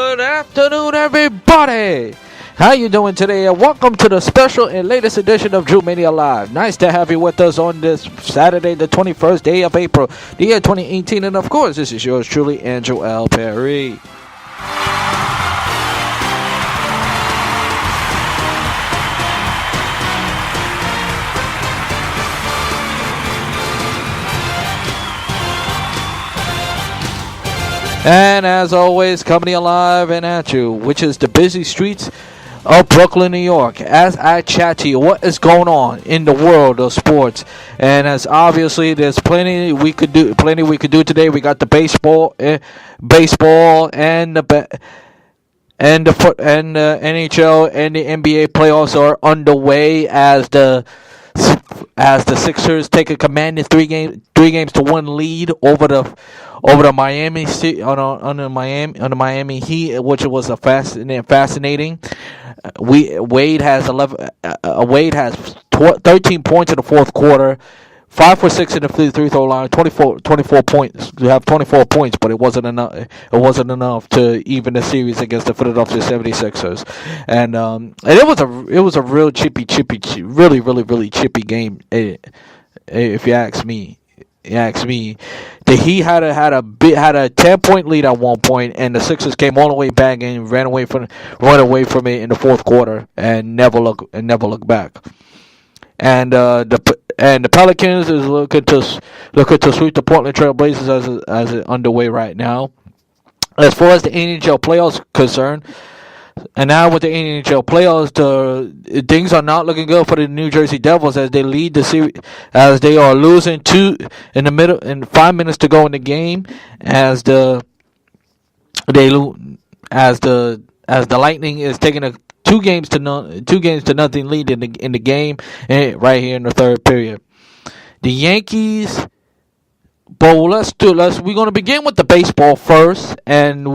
Good afternoon, everybody. How you doing today? And welcome to the special and latest edition of Drew Mania Live. Nice to have you with us on this Saturday, the 21st day of April, the year 2018. And of course, this is yours truly, Andrew L. Perry. And as always, coming alive and at you, which is the busy streets of Brooklyn, New York, as I chat to you what is going on in the world of sports. And as obviously there's plenty we could do today. We got the baseball and the NHL and the NBA playoffs are underway as the Sixers take a commanding three games to one lead over the Miami on the Miami Heat, which was a fascinating. Wade has 13 points in the fourth quarter, 5 for 6 in the free throw line, 24 points. You have 24 points, but it wasn't enough. It wasn't enough to even the series against the Philadelphia 76ers. And it was a real really chippy game. If you ask me. The Heat had a 10-point lead at one point, and the Sixers came all the way back and ran away from it in the fourth quarter and never looked back. And the Pelicans is looking to sweep the Portland Trail Blazers as it underway right now. As far as the NHL playoffs concerned, and now with the NHL playoffs, things are not looking good for the New Jersey Devils as they lead the series, as they are losing 2 in the middle and 5 minutes to go in the game, as the Lightning is taking a 2 games to nothing lead in the game right here in the third period. The Yankees. But we're going to begin with the baseball first, and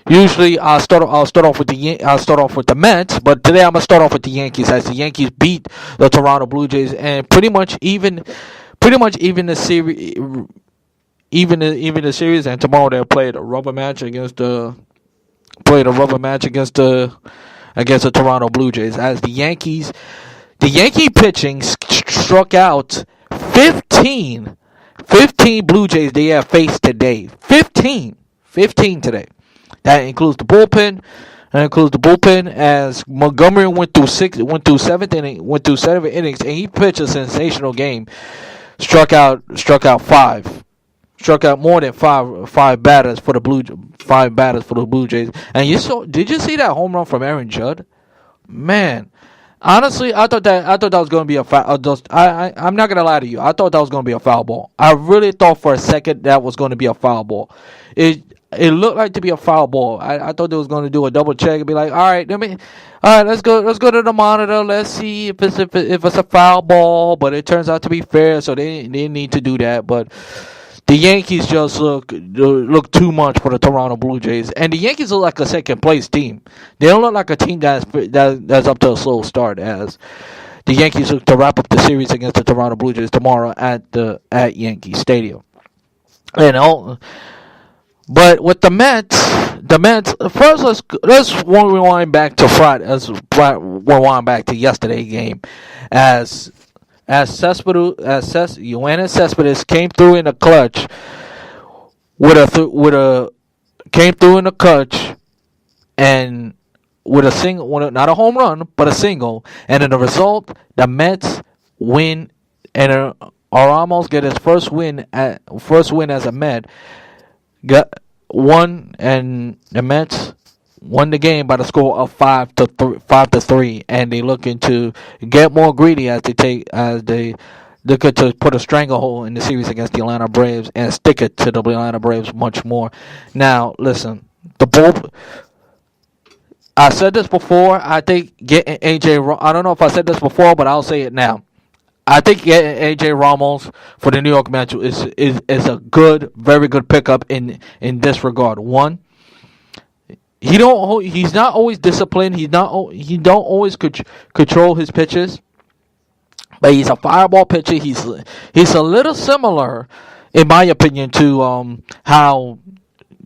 usually I'll start off with the Mets, but today I'm gonna start off with the Yankees as the Yankees beat the Toronto Blue Jays and pretty much even the series. And tomorrow they'll play a rubber match against the Toronto Blue Jays as the Yankee pitching struck out 15 Blue Jays they have faced today. 15 today. That includes the bullpen. As Montgomery went through 7 innings, and he pitched a sensational game. Struck out more than five batters for the Blue Jays. And did you see that home run from Aaron Judd? Man, honestly, I thought that was going to be a foul. I'm not going to lie to you. I thought that was going to be a foul ball. I really thought for a second that was going to be a foul ball. It looked like to be a foul ball. I thought they was going to do a double check and be like, all right, let's go to the monitor. Let's see if it's a foul ball. But it turns out to be fair, so they didn't need to do that. But the Yankees just look too much for the Toronto Blue Jays, and the Yankees look like a second place team. They don't look like a team that's up to a slow start. As the Yankees look to wrap up the series against the Toronto Blue Jays tomorrow at Yankee Stadium. But with the Mets first let's rewind back to Friday. Let's rewind back to yesterday's game, as Yoenis Cespedes came through in the clutch and with a single, not a home run, but a single, and in the result, the Mets win and are almost get his first win as a Met. Got won, and the Mets won the game by the score of 5-3, and they looking to get more greedy as they look to put a stranglehold in the series against the Atlanta Braves and stick it to the Atlanta Braves much more. Now, listen, I said this before. I think getting AJ. I don't know if I said this before, but I'll say it now. I think getting AJ Ramos for the New York Mets is a very good pickup in this regard. One, he's not always disciplined. He don't always control his pitches, but he's a fireball pitcher. He's a little similar, in my opinion, to how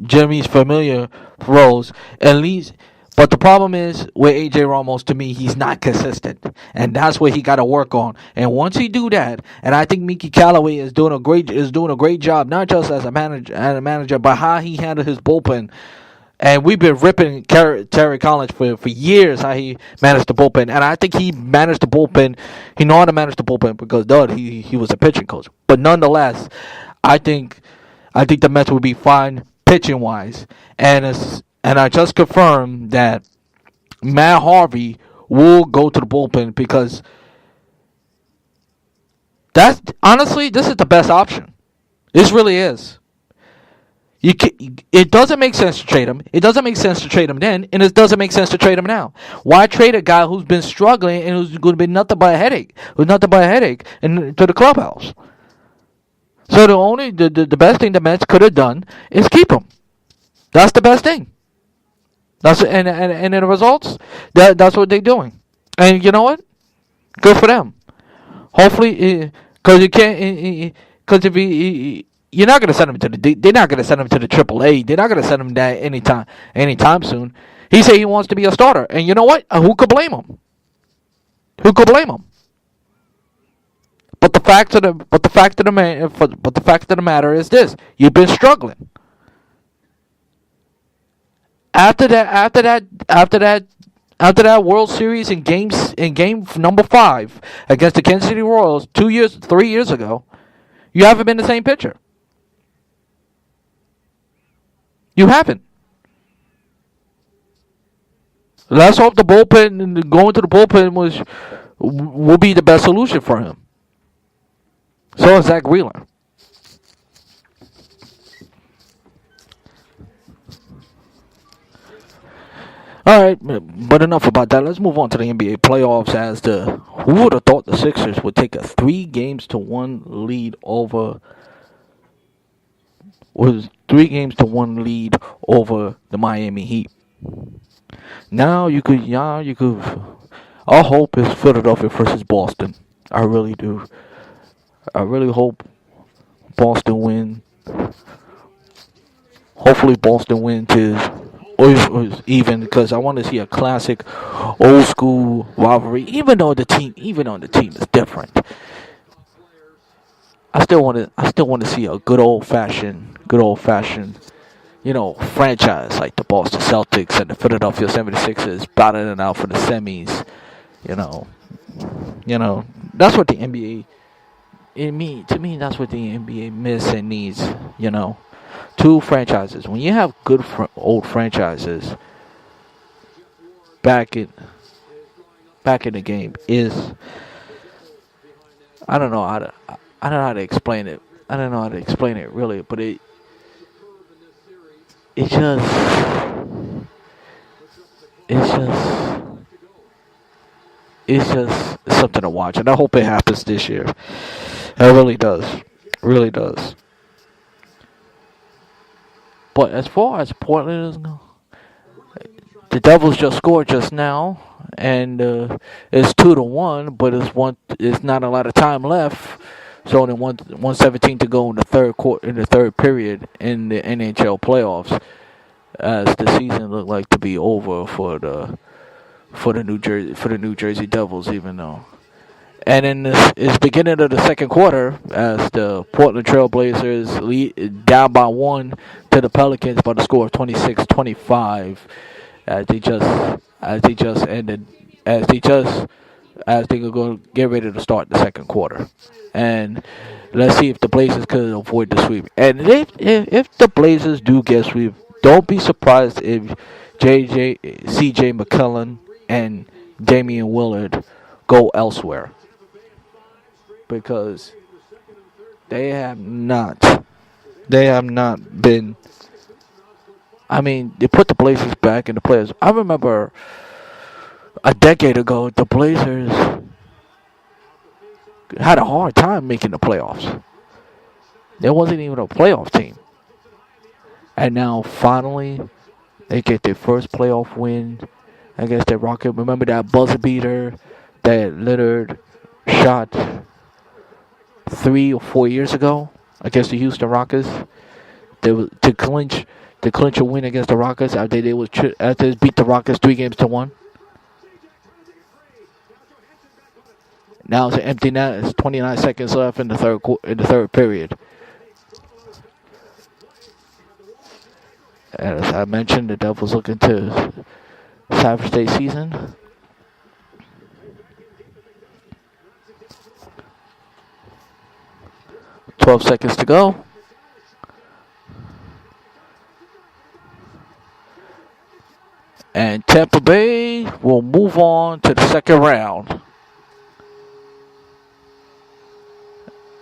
Jimmy's Familia throws, at least. But the problem is with AJ Ramos, to me, he's not consistent, and that's what he got to work on. And once he do that, and I think Mickey Callaway is doing a great job, not just as a manager, but how he handled his bullpen. And we've been ripping Terry Collins for years how he managed the bullpen, and I think he managed the bullpen. He know how to manage the bullpen because he was a pitching coach. But nonetheless, I think the Mets will be fine pitching wise, and I just confirmed that Matt Harvey will go to the bullpen because honestly, this is the best option. This really is. It doesn't make sense to trade him. It doesn't make sense to trade him then, and it doesn't make sense to trade him now. Why trade a guy who's been struggling and who's going to be nothing but a headache to the clubhouse? So the best thing the Mets could have done is keep him. That's the best thing. And in the results, that's what they're doing. And you know what? Good for them. Hopefully, because you're not going to send him they're not going to send him to the AAA. They're not going to send him that anytime soon. He said he wants to be a starter, and you know what? Who could blame him? But the fact of the matter is this: you've been struggling. After that World Series in game number 5 against the Kansas City Royals 3 years ago, you haven't been the same pitcher. You haven't. Let's hope the bullpen, going to the bullpen will be the best solution for him. So is Zach Wheeler. All right, but enough about that. Let's move on to the NBA playoffs. Who would have thought the Sixers would take a 3-1 lead over the Miami Heat. Now you could. Our hope is Philadelphia versus Boston. I really do. I really hope Boston win. Hopefully Boston wins or even, because I want to see a classic old school rivalry. Even though the team is different, I still want to see a good old fashioned, franchise like the Boston Celtics and the Philadelphia 76ers battling it out for the semis. That's what the NBA. To me, that's what the NBA miss and needs. Two franchises. When you have good old franchises back in the game, I don't know how to explain it. I don't know how to explain it really, but it's just something to watch, and I hope it happens this year. It really does. But as far as Portland is, the Devils just scored just now, and it's 2-1. But it's not a lot of time left. So only 1:17 to go in the third period in the NHL playoffs, as the season looked like to be over for the New Jersey Devils, even though. And in this beginning of the second quarter, as the Portland Trailblazers lead down by 1 to the Pelicans by the score of 26-25, as they are going to get ready to start the second quarter. And let's see if the Blazers could avoid the sweep. And if the Blazers do get sweep, don't be surprised if C.J. McCollum and Damian Willard go elsewhere, because they have not been. I mean, they put the Blazers back in the playoffs. I remember a decade ago, the Blazers had a hard time making the playoffs. There wasn't even a playoff team. And now, finally, they get their first playoff win against the Rockets. Remember that buzzer beater that Lillard shot 3 or 4 years ago against the Houston Rockets? To clinch a win against the Rockets after they beat the Rockets 3-1. Now it's an empty net. It's 29 seconds left in the third period. And as I mentioned, the Devils looking to salvage their season. "12 seconds to go. And Tampa Bay will move on to the second round.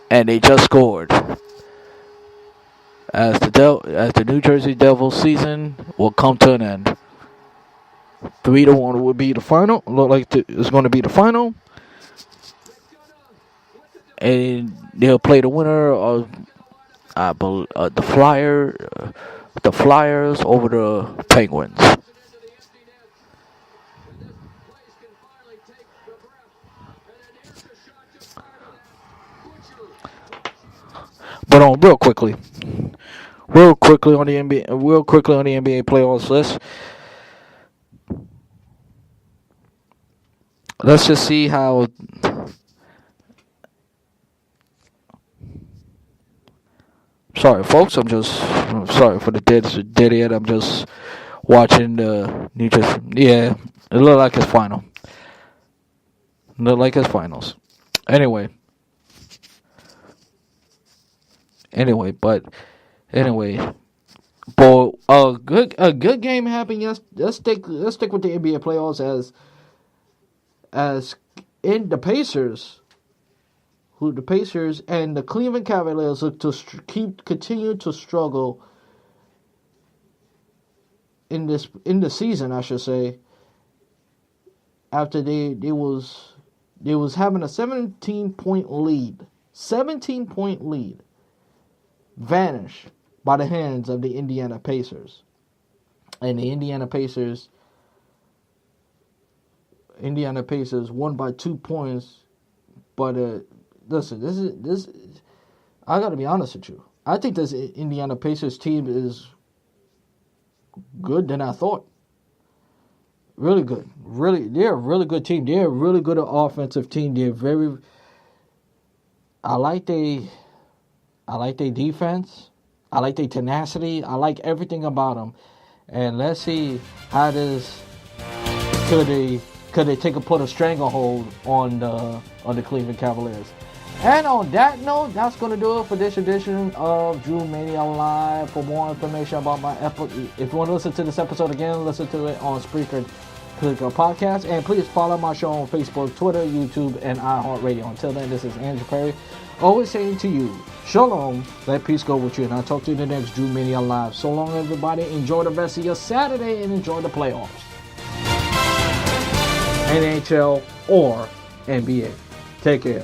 And they just scored. As the New Jersey Devils season will come to an end. 3-1 will be the final. Look like it's going to be the final. And they'll play the winner of the Flyers over the Penguins. But real quickly on the NBA playoffs list. Let's just see how. Sorry, folks. I'm sorry for the dead end. I'm just watching the New Jersey. Yeah, it looked like it's final. Finals. Anyway, but a good game happened. Yes, let's stick with the NBA playoffs as in the Pacers. The Pacers and the Cleveland Cavaliers look to continue to struggle in the season, I should say. After they was having a 17-point lead, vanish by the hands of the Indiana Pacers. And the Indiana Pacers won by 2 points. But listen, this I got to be honest with you. I think this Indiana Pacers team is good than I thought. Really good. They're a really good team. They're a really good offensive team. I like their defense. I like their tenacity. I like everything about them. And let's see how this could they put a stranglehold on the Cleveland Cavaliers. And on that note, that's going to do it for this edition of Drew Mania Live. For more information about my episode, if you want to listen to this episode again, listen to it on Spreaker Podcast. And please follow my show on Facebook, Twitter, YouTube, and iHeartRadio. Until then, this is Andrew Perry, always saying to you, Shalom, let peace go with you. And I'll talk to you in the next Drew Mania Live. So long, everybody. Enjoy the rest of your Saturday and enjoy the playoffs. NHL or NBA. Take care.